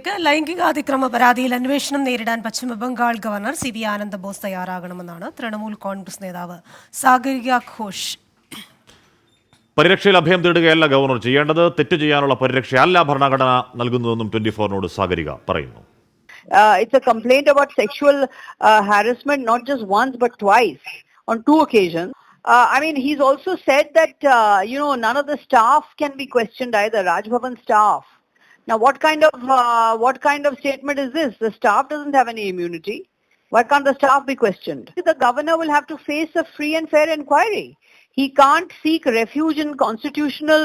വാർത്തകളിലേക്ക്. ലൈംഗികാതിക്രമ പരാതിയിൽ അന്വേഷണം നേരിടാൻ പശ്ചിമബംഗാൾ ഗവർണർ CB ആനന്ദ ബോസ് തയ്യാറാകണമെന്നാണ് തൃണമൂൽ കോൺഗ്രസ് നേതാവ് സാഗരിക ഘോഷ്. പരിരക്ഷയിൽ അഭയം തേടുകയല്ല ഗവർണർ ചെയ്യേണ്ടത്, തെറ്റ് ചെയ്യാനുള്ള പരിരക്ഷയല്ല ഭരണഘടന നൽകുന്നതെന്നും 24-നോട് സാഗരിക പറയുന്നു. It's a complaint about sexual harassment, not just once but twice, on 2 occasions. He's also said that, none of the staff can be questioned either, Raj Bhavan staff. Now, what kind of statement is this? The staff doesn't have any immunity. Why can't the staff be questioned? The governor will have to face a free and fair inquiry. He can't seek refuge in constitutional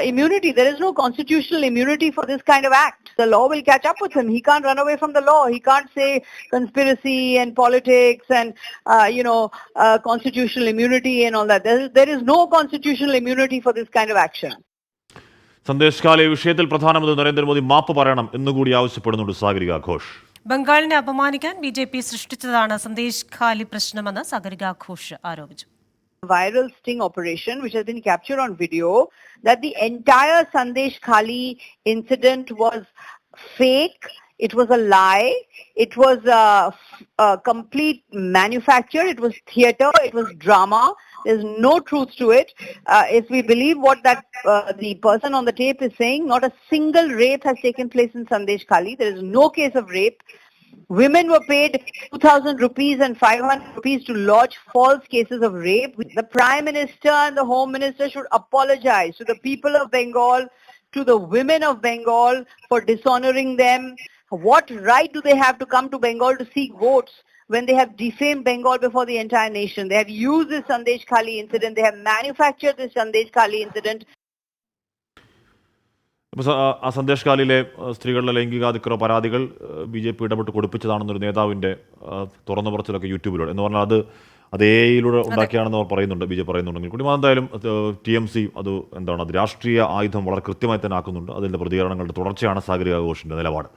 immunity. There is no constitutional immunity for this kind of act. The law will catch up with him. He can't run away from the law. He can't say conspiracy and politics and, constitutional immunity and all that. There is no constitutional immunity for this kind of action. Sandesh ഖാലി വിഷയത്തിൽ പ്രധാനമന്ത്രി നരേന്ദ്രമോദി മാപ്പ് പറയണം എന്നുകൂടി ആവശ്യപ്പെടുന്നുണ്ട് സാഗരിക ഘോഷ്. ബംഗാളിനെ അപമാനിക്കാൻ BJP സൃഷ്ടിച്ചതാണ് Sandesh ഖാലി പ്രശ്നമെന്ന് സാഗരിക ഘോഷ് ആരോപിച്ചു. Viral sting operation which has been captured on video, that the entire Sandesh Khali incident was fake, it was a lie, it was a complete manufacture, it was theatre, it was drama, there's no truth to it. If we believe what the person on the tape is saying, not a single rape has taken place in Sandesh Khali. There is no case of rape. Women were paid 2,000 rupees and 500 rupees to lodge false cases of rape. The Prime Minister and the Home Minister should apologize to the people of Bengal, to the women of Bengal for dishonoring them. What right do they have to come to Bengal to seek votes when they have defamed Bengal before the entire nation? They have used this Sandesh Khali incident. They have manufactured this Sandesh Khali incident. ആ സന്ദേശ് ഖാലിയിലെ സ്ത്രീകളുടെ ലൈംഗികാതിക്രമ പരാതികൾ BJP ഇടപെട്ട് കൊടുപ്പിച്ചതാണെന്നൊരു നേതാവിൻ്റെ തുറന്നു പറച്ചിലൊക്കെ യൂട്യൂബിലൂടെ എന്ന് പറഞ്ഞാൽ അത് AIയിലൂടെ ഉണ്ടാക്കിയാണെന്ന് അവർ പറയുന്നുണ്ട്, BJP പറയുന്നുണ്ടെങ്കിൽ കൂടി എന്തായാലും TMC അത് രാഷ്ട്രീയ ആയുധം വളരെ കൃത്യമായി തന്നെ ആക്കുന്നുണ്ട്. അതിൻ്റെ പ്രതികരണങ്ങളുടെ തുടർച്ചയാണ് സാഗരിക ഘോഷിൻ്റെ നിലപാട്.